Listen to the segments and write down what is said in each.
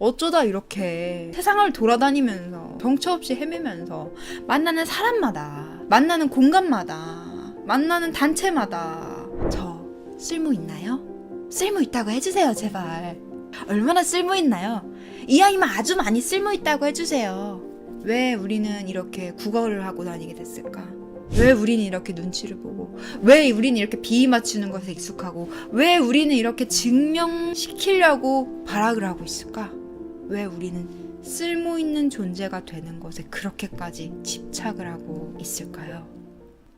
어쩌다 이렇게 세상을 돌아다니면서 정처 없이 헤매면서 만나는 사람마다, 만나는 공간마다, 만나는 단체마다 저 쓸모 있나요? 쓸모 있다고 해주세요, 제발. 얼마나 쓸모 있나요? 이왕이면 아주 많이 쓸모 있다고 해주세요. 왜 우리는 이렇게 국어를 하고 다니게 됐을까? 왜 우리는 이렇게 눈치를 보고, 왜 우리는 이렇게 비위 맞추는 것에 익숙하고, 왜 우리는 이렇게 증명시키려고 발악을 하고 있을까? 왜 우리는 쓸모 있는 존재가 되는 것에 그렇게까지 집착을 하고 있을까요?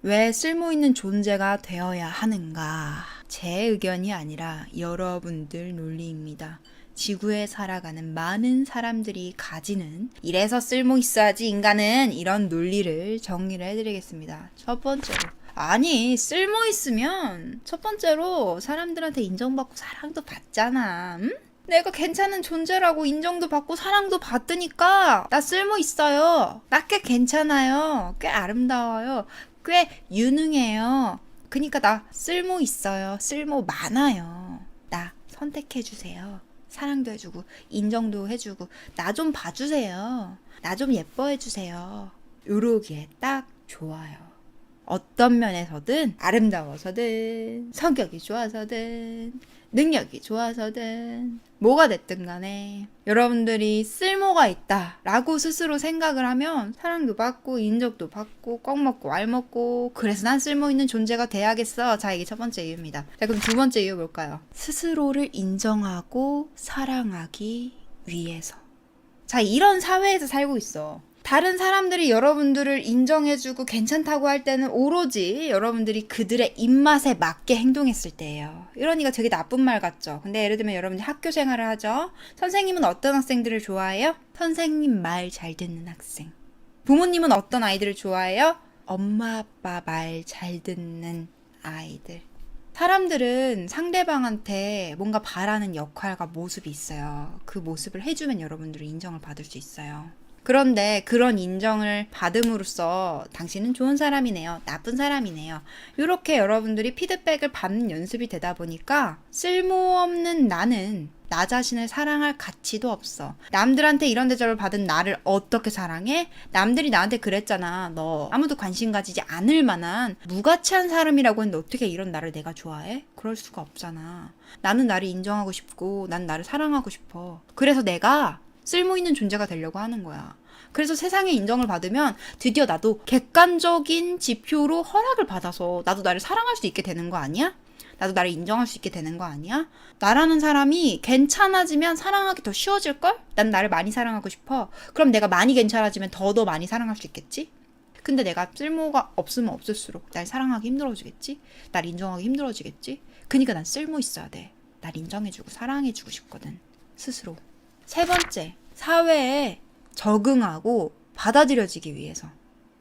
왜 쓸모 있는 존재가 되어야 하는가? 제 의견이 아니라 여러분들 논리입니다. 지구에 살아가는 많은 사람들이 가지는 이래서 쓸모 있어야지 인간은, 이런 논리를 정리를 해드리겠습니다. 첫 번째로, 아니 쓸모 있으면 첫 번째로 사람들한테 인정받고 사랑도 받잖아. 응? 내가 괜찮은 존재라고 인정도 받고 사랑도 받으니까 나 쓸모 있어요. 나 꽤 괜찮아요. 꽤 아름다워요. 꽤 유능해요. 그니까 나 쓸모 있어요. 쓸모 많아요. 나 선택해주세요. 사랑도 해주고 인정도 해주고 나 좀 봐주세요. 나 좀 예뻐해주세요. 요러기에 딱 좋아요. 어떤 면에서든, 아름다워서든 성격이 좋아서든 능력이 좋아서든 뭐가 됐든 간에 여러분들이 쓸모가 있다 라고 스스로 생각을 하면 사랑도 받고 인정도 받고 껌 먹고 알 먹고, 그래서 난 쓸모 있는 존재가 돼야겠어. 자, 이게 첫 번째 이유입니다. 자, 그럼 두 번째 이유 뭘까요? 스스로를 인정하고 사랑하기 위해서. 자, 이런 사회에서 살고 있어. 다른 사람들이 여러분들을 인정해주고 괜찮다고 할 때는 오로지 여러분들이 그들의 입맛에 맞게 행동했을 때예요. 이러니까 되게 나쁜 말 같죠. 근데 예를 들면 여러분들이 학교 생활을 하죠. 선생님은 어떤 학생들을 좋아해요? 선생님 말 잘 듣는 학생. 부모님은 어떤 아이들을 좋아해요? 엄마 아빠 말 잘 듣는 아이들. 사람들은 상대방한테 뭔가 바라는 역할과 모습이 있어요. 그 모습을 해주면 여러분들은 인정을 받을 수 있어요. 그런데 그런 인정을 받음으로써 당신은 좋은 사람이네요, 나쁜 사람이네요, 이렇게 여러분들이 피드백을 받는 연습이 되다 보니까 쓸모없는 나는 나 자신을 사랑할 가치도 없어. 남들한테 이런 대접을 받은 나를 어떻게 사랑해? 남들이 나한테 그랬잖아. 너 아무도 관심 가지지 않을 만한 무가치한 사람이라고 했는데 어떻게 이런 나를 내가 좋아해? 그럴 수가 없잖아. 나는 나를 인정하고 싶고 난 나를 사랑하고 싶어. 그래서 내가 쓸모있는 존재가 되려고 하는 거야. 그래서 세상의 인정을 받으면 드디어 나도 객관적인 지표로 허락을 받아서 나도 나를 사랑할 수 있게 되는 거 아니야? 나도 나를 인정할 수 있게 되는 거 아니야? 나라는 사람이 괜찮아지면 사랑하기 더 쉬워질걸? 난 나를 많이 사랑하고 싶어. 그럼 내가 많이 괜찮아지면 더 많이 사랑할 수 있겠지? 근데 내가 쓸모가 없으면 없을수록 날 사랑하기 힘들어지겠지? 날 인정하기 힘들어지겠지? 그니까 난 쓸모 있어야 돼. 날 인정해주고 사랑해주고 싶거든. 스스로. 세 번째, 사회에 적응하고 받아들여지기 위해서.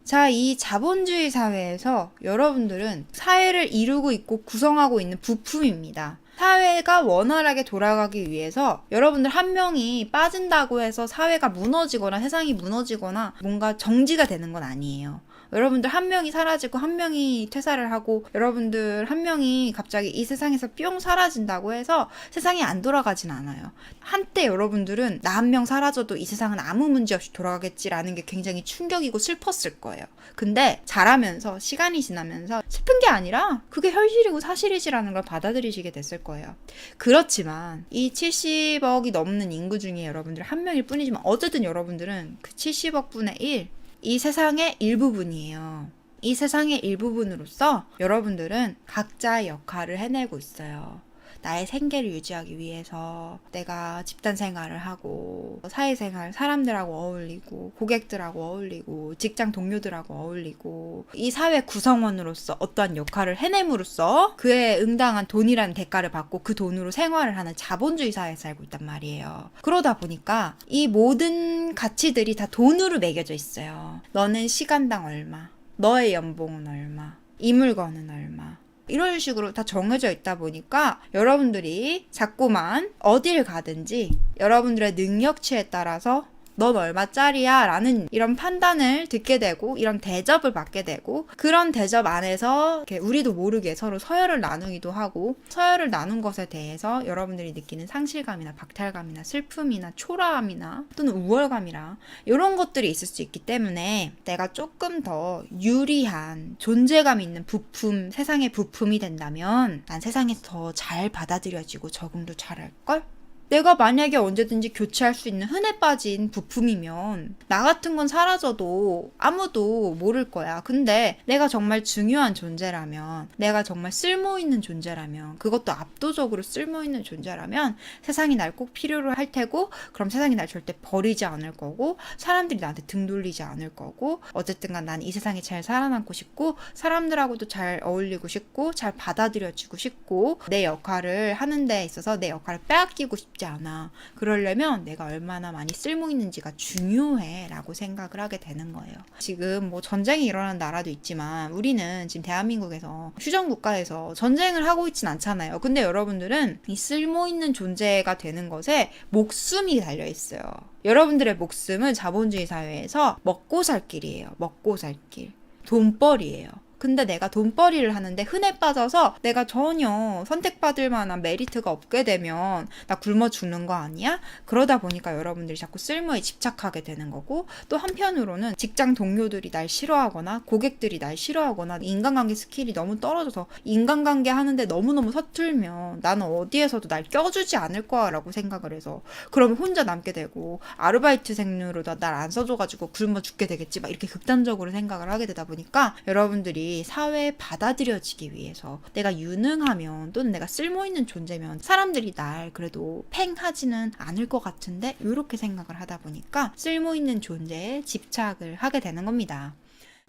자, 이 자본주의 사회에서 여러분들은 사회를 이루고 있고 구성하고 있는 부품입니다. 사회가 원활하게 돌아가기 위해서 여러분들 한 명이 빠진다고 해서 사회가 무너지거나 세상이 무너지거나 뭔가 정지가 되는 건 아니에요. 여러분들 한 명이 사라지고 한 명이 퇴사를 하고 여러분들 한 명이 갑자기 이 세상에서 뿅 사라진다고 해서 세상이 안 돌아가진 않아요. 한때 여러분들은 나 한 명 사라져도 이 세상은 아무 문제 없이 돌아가겠지라는 게 굉장히 충격이고 슬펐을 거예요. 근데 자라면서 시간이 지나면서 슬픈 게 아니라 그게 현실이고 사실이지라는 걸 받아들이시게 됐을 거예요. 그렇지만 이 70억이 넘는 인구 중에 여러분들 한 명일 뿐이지만 어쨌든 여러분들은 그 70억 분의 1, 이 세상의 일부분이에요. 이 세상의 일부분으로서 여러분들은 각자의 역할을 해내고 있어요. 나의 생계를 유지하기 위해서 내가 집단 생활을 하고 사회생활, 사람들하고 어울리고 고객들하고 어울리고 직장 동료들하고 어울리고 이 사회 구성원으로서 어떠한 역할을 해냄으로써 그에 응당한 돈이라는 대가를 받고 그 돈으로 생활을 하는 자본주의 사회에 살고 있단 말이에요. 그러다 보니까 이 모든 가치들이 다 돈으로 매겨져 있어요. 너는 시간당 얼마, 너의 연봉은 얼마, 이 물건은 얼마, 이런 식으로 다 정해져 있다 보니까 여러분들이 자꾸만 어딜 가든지 여러분들의 능력치에 따라서 넌 얼마짜리야? 라는 이런 판단을 듣게 되고 이런 대접을 받게 되고 그런 대접 안에서 이렇게 우리도 모르게 서로 서열을 나누기도 하고 서열을 나눈 것에 대해서 여러분들이 느끼는 상실감이나 박탈감이나 슬픔이나 초라함이나 또는 우월감이라 이런 것들이 있을 수 있기 때문에 내가 조금 더 유리한 존재감 있는 부품, 세상의 부품이 된다면 난 세상에서 더 잘 받아들여지고 적응도 잘할걸? 내가 만약에 언제든지 교체할 수 있는 흔해 빠진 부품이면 나 같은 건 사라져도 아무도 모를 거야. 근데 내가 정말 중요한 존재라면, 내가 정말 쓸모 있는 존재라면, 그것도 압도적으로 쓸모 있는 존재라면 세상이 날 꼭 필요로 할 테고, 그럼 세상이 날 절대 버리지 않을 거고, 사람들이 나한테 등 돌리지 않을 거고, 어쨌든 간 난 이 세상에 잘 살아남고 싶고, 사람들하고도 잘 어울리고 싶고, 잘 받아들여지고 싶고, 내 역할을 하는 데 있어서 내 역할을 빼앗기고 싶지 않아. 그러려면 내가 얼마나 많이 쓸모 있는지가 중요해 라고 생각을 하게 되는 거예요. 지금 뭐 전쟁이 일어나는 나라도 있지만 우리는 지금 대한민국에서 휴전 국가에서 전쟁을 하고 있진 않잖아요. 근데 여러분들은 이 쓸모 있는 존재가 되는 것에 목숨이 달려 있어요. 여러분들의 목숨은 자본주의 사회에서 먹고 살 길이에요. 먹고 살 길. 돈벌이에요. 근데 내가 돈벌이를 하는데 흔해 빠져서 내가 전혀 선택받을 만한 메리트가 없게 되면 나 굶어 죽는 거 아니야? 그러다 보니까 여러분들이 자꾸 쓸모에 집착하게 되는 거고, 또 한편으로는 직장 동료들이 날 싫어하거나 고객들이 날 싫어하거나 인간관계 스킬이 너무 떨어져서 인간관계 하는데 너무너무 서툴면 나는 어디에서도 날 껴주지 않을 거야 라고 생각을 해서 그러면 혼자 남게 되고 아르바이트생으로 날 안 써줘가지고 굶어 죽게 되겠지 막 이렇게 극단적으로 생각을 하게 되다 보니까 여러분들이 사회에 받아들여지기 위해서 내가 유능하면 또는 내가 쓸모있는 존재면 사람들이 날 그래도 팽하지는 않을 것 같은데 이렇게 생각을 하다 보니까 쓸모있는 존재에 집착을 하게 되는 겁니다.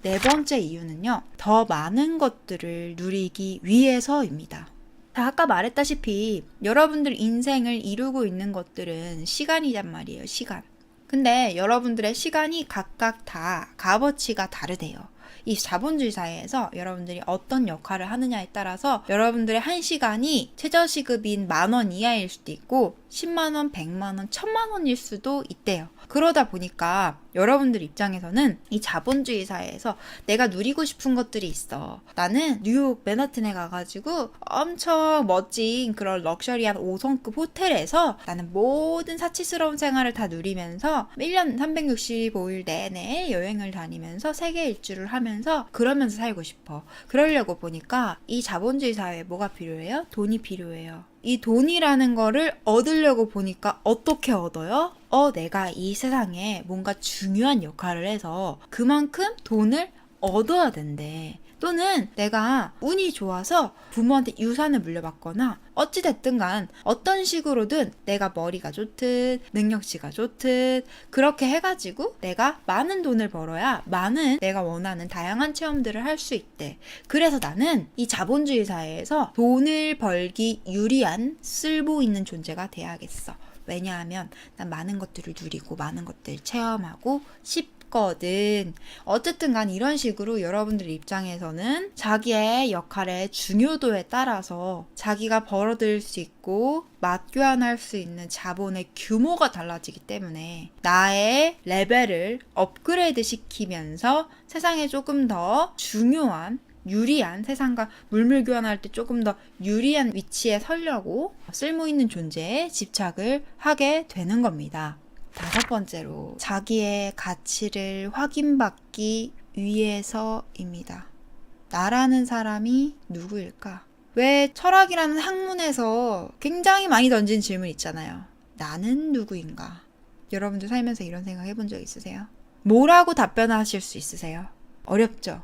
네 번째 이유는요. 더 많은 것들을 누리기 위해서입니다. 아까 말했다시피 여러분들 인생을 이루고 있는 것들은 시간이란 말이에요. 시간. 근데 여러분들의 시간이 각각 다 값어치가 다르대요. 이 자본주의 사회에서 여러분들이 어떤 역할을 하느냐에 따라서 여러분들의 한 시간이 최저시급인 10,000원 이하일 수도 있고 10만원, 100만원, 1000만원일 수도 있대요. 그러다 보니까 여러분들 입장에서는 이 자본주의 사회에서 내가 누리고 싶은 것들이 있어. 나는 뉴욕 맨하튼에 가가지고 엄청 멋진 그런 럭셔리한 5성급 호텔에서 나는 모든 사치스러운 생활을 다 누리면서 1년 365일 내내 여행을 다니면서 세계 일주를 하면서 그러면서 살고 싶어. 그러려고 보니까 이 자본주의 사회에 뭐가 필요해요? 돈이 필요해요. 이 돈이라는 거를 얻으려고 보니까 어떻게 얻어요? 내가 이 세상에 뭔가 중요한 역할을 해서 그만큼 돈을 얻어야 된대. 또는 내가 운이 좋아서 부모한테 유산을 물려받거나 어찌됐든 간 어떤 식으로든 내가 머리가 좋든 능력치가 좋든 그렇게 해가지고 내가 많은 돈을 벌어야 많은 내가 원하는 다양한 체험들을 할 수 있대. 그래서 나는 이 자본주의 사회에서 돈을 벌기 유리한 쓸모 있는 존재가 돼야겠어. 왜냐하면 난 많은 것들을 누리고 많은 것들을 체험하고 싶거든. 어쨌든 간 이런 식으로 여러분들 입장에서는 자기의 역할의 중요도에 따라서 자기가 벌어들일 수 있고 맞교환할 수 있는 자본의 규모가 달라지기 때문에 나의 레벨을 업그레이드 시키면서 세상에 조금 더 중요한 유리한 세상과 물물 교환할 때 조금 더 유리한 위치에 서려고 쓸모있는 존재에 집착을 하게 되는 겁니다. 5번째로 자기의 가치를 확인받기 위해서입니다. 나라는 사람이 누구일까? 왜 철학이라는 학문에서 굉장히 많이 던진 질문 있잖아요. 나는 누구인가? 여러분들 살면서 이런 생각 해본 적 있으세요? 뭐라고 답변하실 수 있으세요? 어렵죠?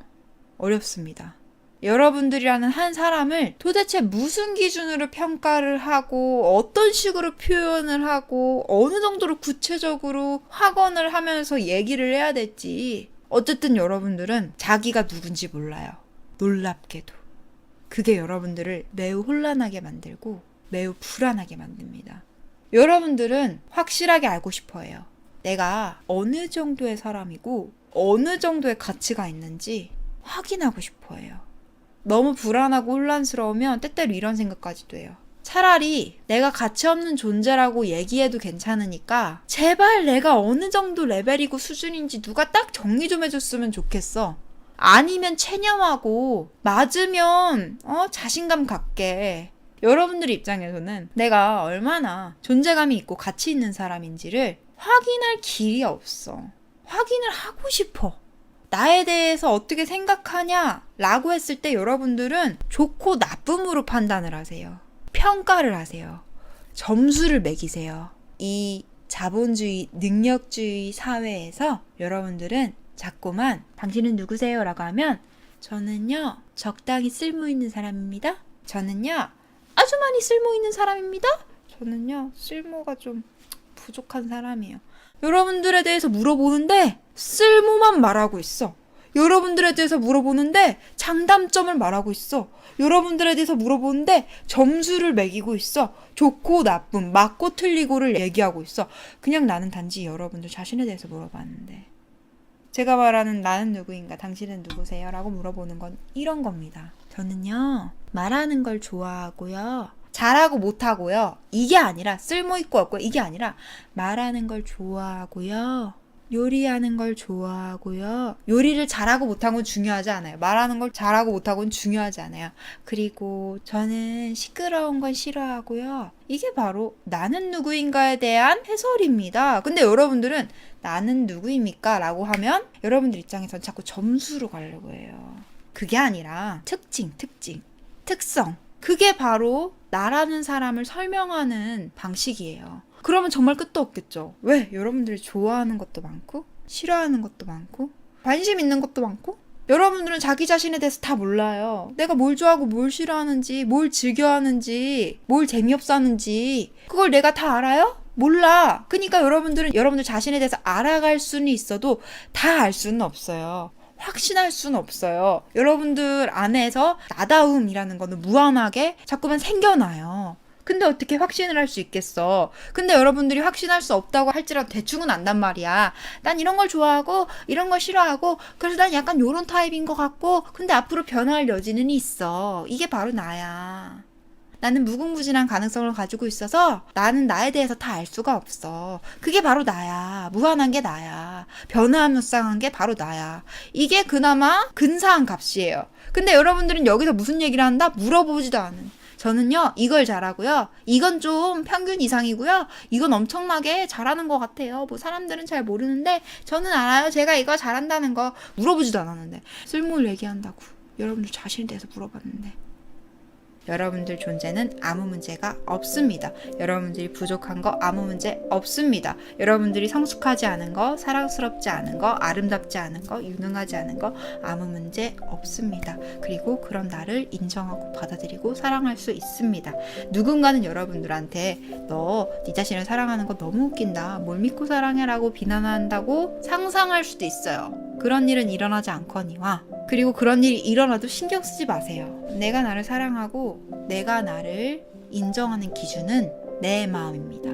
어렵습니다. 여러분들이라는 한 사람을 도대체 무슨 기준으로 평가를 하고 어떤 식으로 표현을 하고 어느 정도로 구체적으로 확언을 하면서 얘기를 해야 될지 어쨌든 여러분들은 자기가 누군지 몰라요. 놀랍게도. 그게 여러분들을 매우 혼란하게 만들고 매우 불안하게 만듭니다. 여러분들은 확실하게 알고 싶어 해요. 내가 어느 정도의 사람이고 어느 정도의 가치가 있는지 확인하고 싶어 해요. 너무 불안하고 혼란스러우면 때때로 이런 생각까지도 해요. 차라리 내가 가치 없는 존재라고 얘기해도 괜찮으니까 제발 내가 어느 정도 레벨이고 수준인지 누가 딱 정리 좀 해줬으면 좋겠어. 아니면 체념하고 맞으면 자신감 갖게. 여러분들 입장에서는 내가 얼마나 존재감이 있고 가치 있는 사람인지를 확인할 길이 없어. 확인을 하고 싶어. 나에 대해서 어떻게 생각하냐 라고 했을 때 여러분들은 좋고 나쁨으로 판단을 하세요. 평가를 하세요. 점수를 매기세요. 이 자본주의, 능력주의 사회에서 여러분들은 자꾸만 당신은 누구세요? 라고 하면 저는요 적당히 쓸모있는 사람입니다. 저는요 아주 많이 쓸모있는 사람입니다. 저는요 쓸모가 좀 부족한 사람이에요. 여러분들에 대해서 물어보는데 쓸모만 말하고 있어. 여러분들에 대해서 물어보는데 장단점을 말하고 있어. 여러분들에 대해서 물어보는데 점수를 매기고 있어. 좋고 나쁨, 맞고 틀리고를 얘기하고 있어. 그냥 나는 단지 여러분들 자신에 대해서 물어봤는데 제가 말하는 나는 누구인가, 당신은 누구세요? 라고 물어보는 건 이런 겁니다. 저는요 말하는 걸 좋아하고요. 잘하고 못하고요. 이게 아니라 쓸모있고 없고 이게 아니라 말하는 걸 좋아하고요. 요리하는 걸 좋아하고요. 요리를 잘하고 못한 건 중요하지 않아요. 말하는 걸 잘하고 못하고는 중요하지 않아요. 그리고 저는 시끄러운 건 싫어하고요. 이게 바로 나는 누구인가에 대한 해설입니다. 근데 여러분들은 나는 누구입니까? 라고 하면 여러분들 입장에선 자꾸 점수로 가려고 해요. 그게 아니라 특징, 특성. 그게 바로 나라는 사람을 설명하는 방식이에요. 그러면 정말 끝도 없겠죠. 왜? 여러분들이 좋아하는 것도 많고 싫어하는 것도 많고 관심 있는 것도 많고 여러분들은 자기 자신에 대해서 다 몰라요. 내가 뭘 좋아하고 뭘 싫어하는지, 뭘 즐겨하는지, 뭘 재미없어 하는지 그걸 내가 다 알아요? 몰라. 그러니까 여러분들은 여러분들 자신에 대해서 알아갈 수는 있어도 다 알 수는 없어요. 확신할 수는 없어요. 여러분들 안에서 나다움이라는 거는 무한하게 자꾸만 생겨나요. 근데 어떻게 확신을 할 수 있겠어? 근데 여러분들이 확신할 수 없다고 할지라도 대충은 안단 말이야. 난 이런 걸 좋아하고 이런 걸 싫어하고 그래서 난 약간 요런 타입인 것 같고 근데 앞으로 변화할 여지는 있어. 이게 바로 나야. 나는 무궁무진한 가능성을 가지고 있어서 나는 나에 대해서 다 알 수가 없어. 그게 바로 나야. 무한한 게 나야. 변화무쌍한 게 바로 나야. 이게 그나마 근사한 값이에요. 근데 여러분들은 여기서 무슨 얘기를 한다? 물어보지도 않은. 저는요 이걸 잘하고요. 이건 좀 평균 이상이고요. 이건 엄청나게 잘하는 것 같아요. 뭐 사람들은 잘 모르는데 저는 알아요. 제가 이거 잘한다는 거 물어보지도 않았는데 쓸모를 얘기한다고 여러분들 자신에 대해서 물어봤는데 여러분들 존재는 아무 문제가 없습니다. 여러분들이 부족한 거 아무 문제 없습니다. 여러분들이 성숙하지 않은 거, 사랑스럽지 않은 거, 아름답지 않은 거, 유능하지 않은 거 아무 문제 없습니다. 그리고 그런 나를 인정하고 받아들이고 사랑할 수 있습니다. 누군가는 여러분들한테 너 네 자신을 사랑하는 거 너무 웃긴다. 뭘 믿고 사랑해? 라고 비난한다고 상상할 수도 있어요. 그런 일은 일어나지 않거니와 그리고 그런 일이 일어나도 신경 쓰지 마세요. 내가 나를 사랑하고 내가 나를 인정하는 기준은 내 마음입니다.